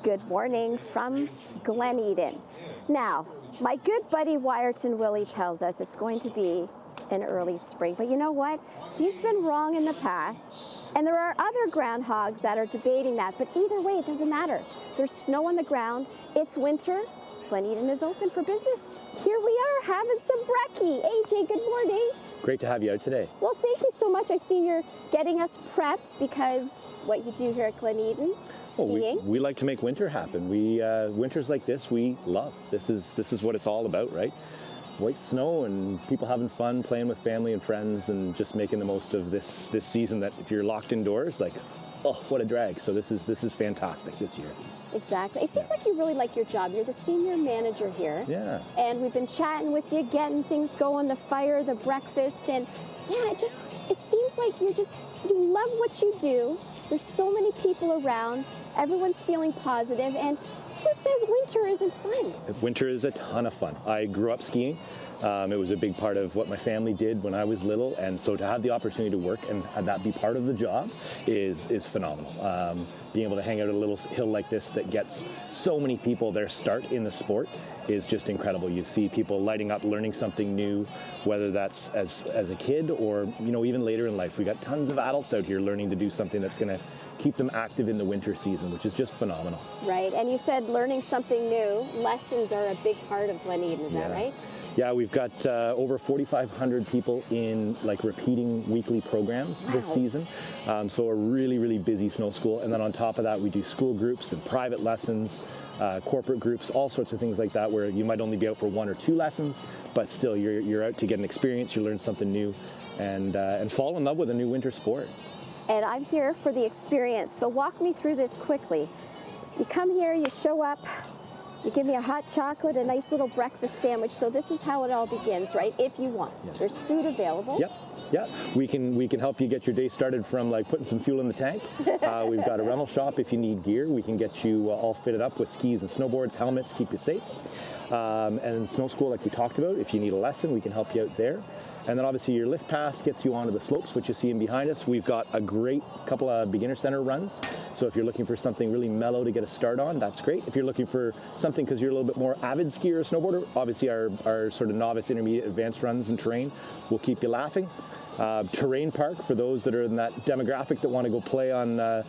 Good morning from Glen Eden. Now, my good buddy Wyerton Willie tells us it's going to be an early spring, but you know what? He's been wrong in the past, and there are other groundhogs that are debating that, but either way, it doesn't matter. There's snow on the ground, it's winter, Glen Eden is open for business. Here we are having some brekkie. AJ, good morning. Great to have you out today. Well, thank you so much. I see you're getting us prepped because what you do here at Glen Eden, skiing. Well, we like to make winter happen. Winters like this we love. This is what it's all about, right? White snow and people having fun, playing with family and friends, and just making the most of this season. That if you're locked indoors, like, oh, what a drag. So this is fantastic this year. Exactly. It seems like you really like your job. You're the senior manager here. Yeah. And we've been chatting with you, getting things going, the fire, the breakfast, and yeah, it seems like you love what you do. There's so many people around. Everyone's feeling positive, and who says winter isn't fun? Winter is a ton of fun. I grew up skiing. It was a big part of what my family did when I was little, and so to have the opportunity to work and have that be part of the job is phenomenal. Being able to hang out at a little hill like this that gets so many people their start in the sport is just incredible. You see people lighting up, learning something new, whether that's as a kid or even later in life. We got tons of adults out here learning to do something that's going to keep them active in the winter season, which is just phenomenal. Right, and you said learning something new. Lessons are a big part of Glen Eden, is that right? Yeah, we've got over 4,500 people in repeating weekly programs this season. So a really, really busy snow school. And then on top of that, we do school groups and private lessons, corporate groups, all sorts of things like that, where you might only be out for 1 or 2 lessons, but still you're out to get an experience, you learn something new, and fall in love with a new winter sport. And I'm here for the experience. So walk me through this quickly. You come here, you show up, you give me a hot chocolate, a nice little breakfast sandwich. So this is how it all begins, right? If you want. Yes. There's food available. Yep. We can help you get your day started from putting some fuel in the tank. We've got a rental shop if you need gear. We can get you all fitted up with skis and snowboards, helmets, keep you safe. And snow school, like we talked about, if you need a lesson, we can help you out there. And then obviously your lift pass gets you onto the slopes, which you see in behind us. We've got a great couple of beginner center runs. So if you're looking for something really mellow to get a start on, that's great. If you're looking for something because you're a little bit more avid skier or snowboarder, obviously our sort of novice, intermediate, advanced runs and terrain will keep you laughing. Terrain park for those that are in that demographic that want to go play on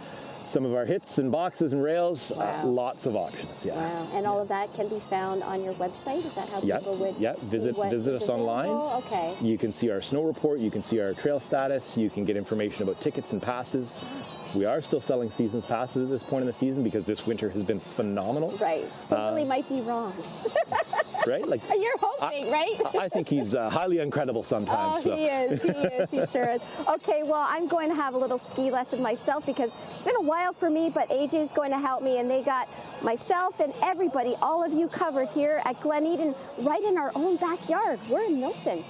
some of our hits and boxes and rails. Wow. Lots of options. Yeah. Wow. And all of that can be found on your website? Is that how people would visit us online. Okay. You can see our snow report, you can see our trail status, you can get information about tickets and passes. We are still selling seasons passes at this point in the season because this winter has been phenomenal. Right. So Willie might be wrong. Right? You're hoping, right? I think he's highly incredible sometimes. Oh, he is. He sure is. Okay, well, I'm going to have a little ski lesson myself because it's been a while for me, but AJ's going to help me, and they got myself and everybody, all of you covered here at Glen Eden, right in our own backyard. We're in Milton.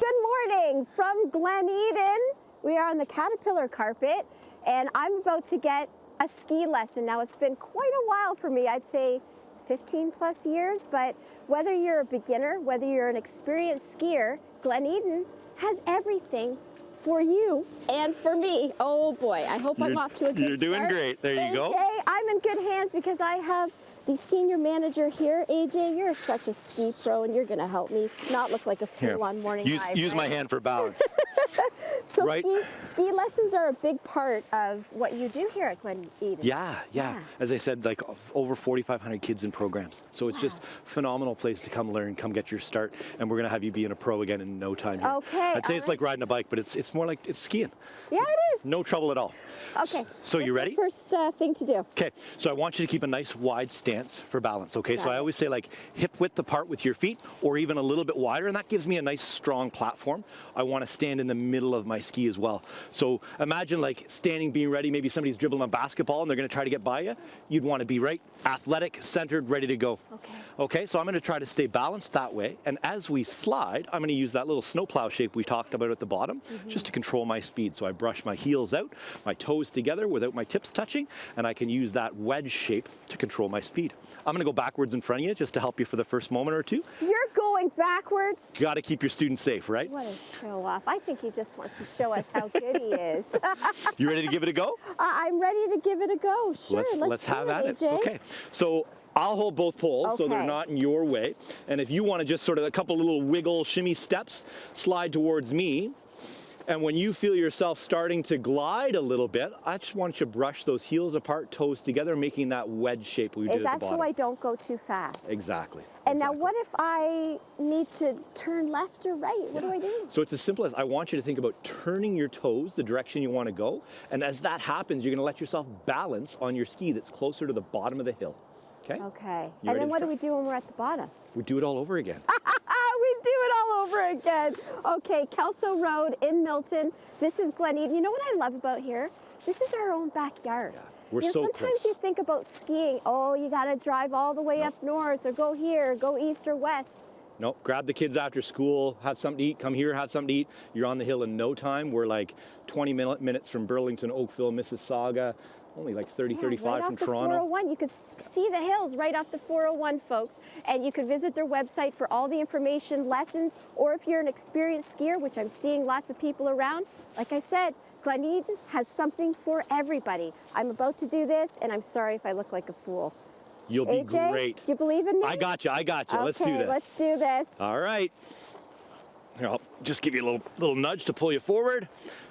Good morning from Glen Eden. We are on the Caterpillar carpet, and I'm about to get a ski lesson. Now, it's been quite a while for me, I'd say 15 plus years, but whether you're a beginner, whether you're an experienced skier, Glen Eden has everything for you and for me. Oh boy, I hope I'm off to a good start. You're doing great. There you go. AJ, I'm in good hands because I have the senior manager here. AJ, you're such a ski pro, and you're going to help me not look like a fool on morning hive. Use my hand for balance. So right? ski lessons are a big part of what you do here at Glen Eden. Yeah. As I said, over 4,500 kids in programs. So it's just a phenomenal place to come learn, come get your start, and we're going to have you being a pro again in no time here. Okay. I'd say it's like riding a bike, but it's more like it's skiing. Yeah, it is. No trouble at all. Okay. So you ready? First thing to do. Okay. So I want you to keep a nice wide stance for balance. Okay. So I always say hip width apart with your feet, or even a little bit wider, and that gives me a nice strong platform. I want to stand in the middle of my ski as well. So imagine standing, being ready. Maybe somebody's dribbling a basketball and they're going to try to get by you. You'd want to be right, athletic, centered, ready to go. Okay, so I'm going to try to stay balanced that way. And as we slide, I'm going to use that little snowplow shape we talked about at the bottom, just to control my speed. So I brush my heels out, my toes together without my tips touching, and I can use that wedge shape to control my speed. I'm going to go backwards in front of you just to help you for the first moment or two. You're going backwards? You got to keep your students safe, right? What a show off. I think he just wants to show us how good he is. You ready to give it a go? I'm ready to give it a go. Sure, Let's have at it. AJ. Okay, so I'll hold both poles so they're Okay. not in your way. And if you want to just sort of a couple little wiggle, shimmy steps, slide towards me. And when you feel yourself starting to glide a little bit, I just want you to brush those heels apart, toes together, making that wedge shape we did Is at that the bottom. so I don't go too fast? Exactly. And now exactly. what if I need to turn left or right? What do I do? So it's as simple as I want you to think about turning your toes the direction you want to go. And as that happens, you're going to let yourself balance on your ski that's closer to the bottom of the hill. Okay? Okay. You And ready then to what do try? we do when we're at the bottom? We do it all over again. We do it all over again. Okay, Kelso Road in Milton. This is Glen Eden. You know what I love about here? This is our own backyard. Yeah, we're You know, so sometimes close. you think about skiing, oh, you got to drive all the way up north or go here, go east or west. No, grab the kids after school, have something to eat, come here, have something to eat. You're on the hill in no time. We're like 20 minutes from Burlington, Oakville, Mississauga, only like 30, Yeah, 35 right from off the Toronto. 401. You could see the hills right off the 401, folks. And you could visit their website for all the information, lessons, or if you're an experienced skier, which I'm seeing lots of people around, like I said, Glen Eden has something for everybody. I'm about to do this, and I'm sorry if I look like a fool. You'll be AJ, great. do you believe in me? I got you. Okay, Let's do this. let's do this. All right. Here, I'll just give you a little nudge to pull you forward.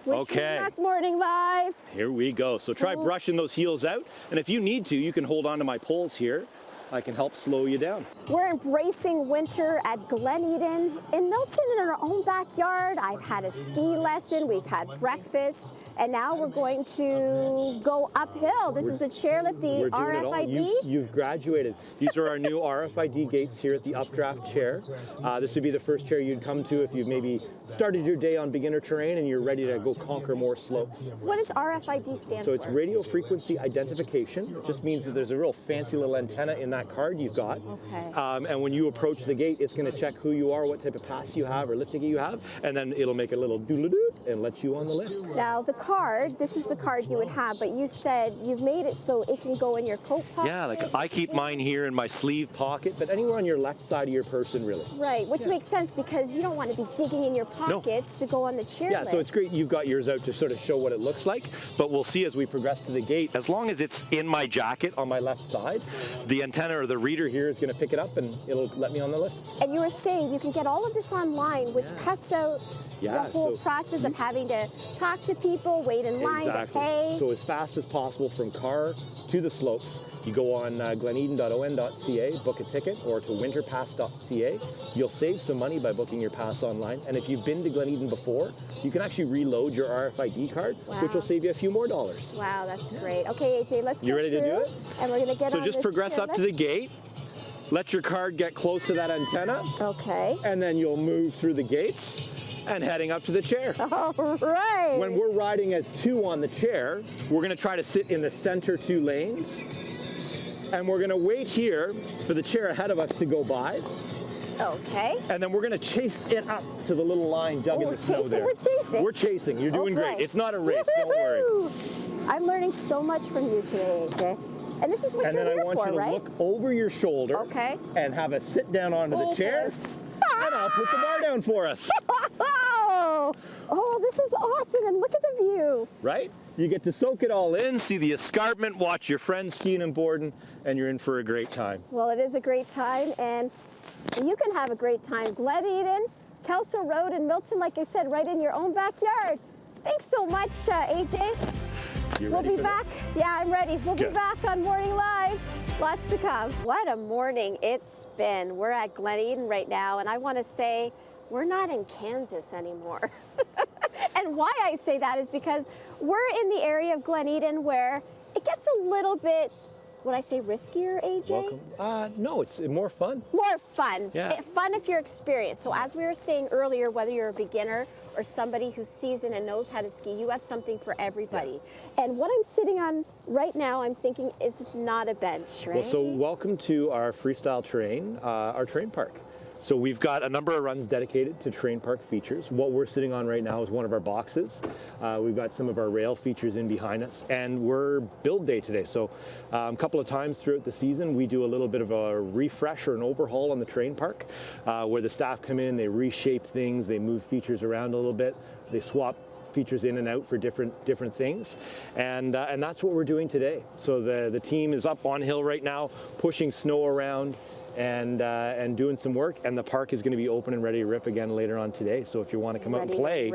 Okay. Back Morning Live. Here we go. So try Cool. brushing those heels out. And if you need to, you can hold on to my poles here. I can help slow you down. We're embracing winter at Glen Eden in Milton in our own backyard. I've had a ski lesson, we've had breakfast, and now we're going to go uphill. This is the chairlift, the We're doing it all. RFID. You've graduated. These are our new RFID gates here at the Updraft chair. This would be the first chair you'd come to if you maybe started your day on beginner terrain and you're ready to go conquer more slopes. What does RFID stand So for? it's radio frequency identification. It just means that there's a real fancy little antenna in that card you've got. Okay. And when you approach the gate, it's going to check who you are, what type of pass you have or lift ticket you have, and then it'll make a little doodle-doo and let you on the lift. Now the card, this is the card you would have, but you said you've made it so it can go in your coat pocket. Yeah, like I keep mine here in my sleeve pocket, but anywhere on your left side of your person, really. Right, which makes sense because you don't want to be digging in your pockets to go on the chairlift. Yeah, so it's great you've got yours out to sort of show what it looks like, but we'll see as we progress to the gate. As long as it's in my jacket on my left side, the antenna or the reader here is going to pick it up and it'll let me on the lift. And you were saying you can get all of this online, which cuts out Yeah, the whole so process of having to talk to people, wait in line to pay. So as fast as possible from car to the slopes, you go on gleneden.on.ca, book a ticket, or to winterpass.ca. You'll save some money by booking your pass online. And if you've been to Glen Eden before, you can actually reload your RFID card, which will save you a few more dollars. Wow, that's great. Okay, AJ, let's You go ready to do through, it? and we're going to get So on just this progress up to the chairlift. gate. Let your card get close to that antenna, Okay. and then you'll move through the gates and heading up to the chair. All right. When we're riding as two on the chair, we're going to try to sit in the center two lanes. And we're going to wait here for the chair ahead of us to go by. Okay. And then we're going to chase it up to the little line dug in we're the snow chasing, there. we're chasing. We're chasing. You're doing Okay. great. It's not a race. Don't worry. Woohoo! I'm learning so much from you today, AJ. And this is what And you're then I here want for, you to right? look over your shoulder Okay. and have a sit down onto the Oh, chair. boy. And I'll put the bar down for us. Oh, this is awesome. And look at the view. Right? You get to soak it all in, see the escarpment, watch your friends skiing and boarding, and you're in for a great time. Well, it is a great time, and you can have a great time. Glen Eden, Kelso Road in Milton, like I said, right in your own backyard. Thanks so much, AJ. You We'll ready be for back. this? Yeah, I'm ready. We'll be Good. back on Morning Live. Lots to come. What a morning it's been. We're at Glen Eden right now, and I want to say we're not in Kansas anymore. And why I say that is because we're in the area of Glen Eden where it gets a little bit, would I say riskier, AJ? Welcome. No, it's more fun. More fun. Yeah. Fun if you're experienced. So as we were saying earlier, whether you're a beginner or somebody who's seasoned and knows how to ski. You have something for everybody. And what I'm sitting on right now, I'm thinking is not a bench, right? Well, so welcome to our freestyle terrain, our terrain park. So we've got a number of runs dedicated to terrain park features. What we're sitting on right now is one of our boxes. We've got some of our rail features in behind us, and we're build day today. So a couple of times throughout the season, we do a little bit of a refresh or an overhaul on the terrain park, where the staff come in, they reshape things, they move features around a little bit, they swap features in and out for different things, and that's what we're doing today. So the team is up on hill right now, pushing snow around and doing some work, and the park is going to be open and ready to rip again later on today. So if you want to come out and play,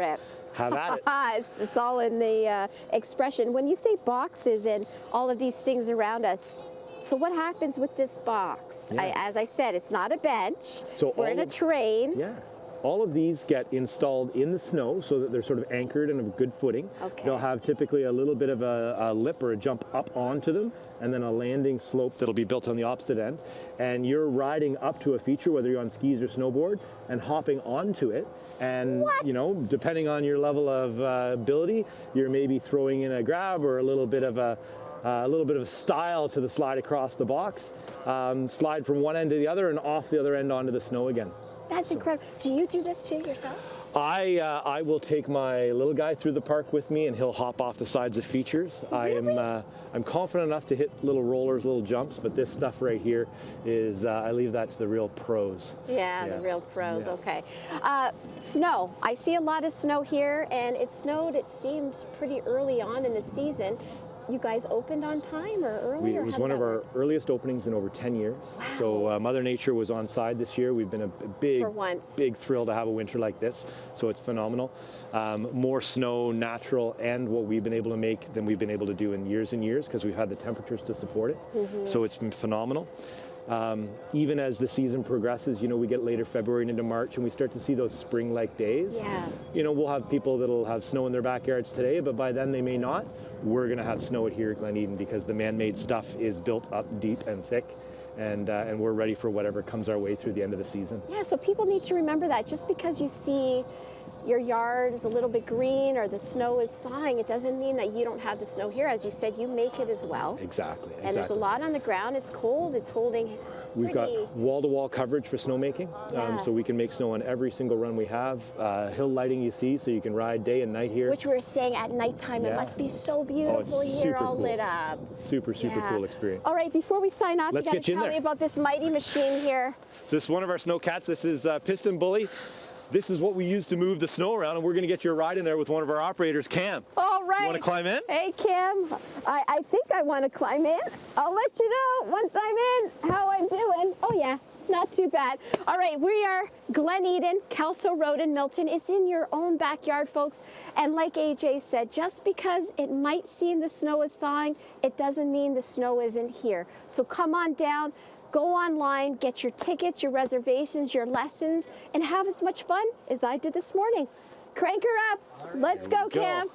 have at it. It's all in the expression. When you say boxes and all of these things around us, so what happens with this box? As I said, it's not a bench. So we're in a terrain. Yeah. All of these get installed in the snow so that they're sort of anchored and of good footing. Okay. They'll have typically a little bit of a lip or a jump up onto them, and then a landing slope that'll be built on the opposite end. And you're riding up to a feature, whether you're on skis or snowboard, and hopping onto it. And you know, depending on your level of ability, you're maybe throwing in a grab or a little bit of a style to the slide across the box. Slide from one end to the other and off the other end onto the snow again. That's incredible. Do you do this too yourself? I will take my little guy through the park with me, and he'll hop off the sides of features. Really? I'm confident enough to hit little rollers, little jumps, but this stuff right here is I leave that to the real pros. Yeah, the real pros. Yeah. Okay. Snow. I see a lot of snow here, and it snowed, it seems, pretty early on in the season. You guys opened on time or early? It was one of our earliest openings in over 10 years. Wow. So Mother Nature was on side this year. We've been a big thrill to have a winter like this. So it's phenomenal. More snow, natural, and what we've been able to make than we've been able to do in years and years because we've had the temperatures to support it. So it's been phenomenal. Even as the season progresses, you know, we get later February and into March, and we start to see those spring-like days. Yeah. You know, we'll have people that'll have snow in their backyards today, but by then they may not. We're going to have snow here at Glen Eden because the man-made stuff is built up deep and thick, and we're ready for whatever comes our way through the end of the season. Yeah, so people need to remember that just because you see your yard is a little bit green or the snow is thawing, it doesn't mean that you don't have the snow here. As you said, you make it as well. Exactly. And there's a lot on the ground. It's cold. It's holding. We've got wall-to-wall coverage for snowmaking, so we can make snow on every single run we have. Hill lighting you see, so you can ride day and night here. Which we were saying at nighttime, it must be so beautiful here, all lit up. Super cool experience. All right, before we sign off, Let's you got to tell me about this mighty machine here. So this is one of our snow cats. This is Piston Bully. This is what we use to move the snow around, and we're going to get you a ride in there with one of our operators, Cam. All right. You want to climb in? Hey, Cam. I think I want to climb in. I'll let you know once I'm in how I'm doing. Oh, yeah. Not too bad. All right, we are Glen Eden, Kelso Road in Milton. It's in your own backyard, folks. And like AJ said, just because it might seem the snow is thawing, it doesn't mean the snow isn't here. So come on down. Go online, get your tickets, your reservations, your lessons, and have as much fun as I did this morning. Crank her up. Let's go, Cam.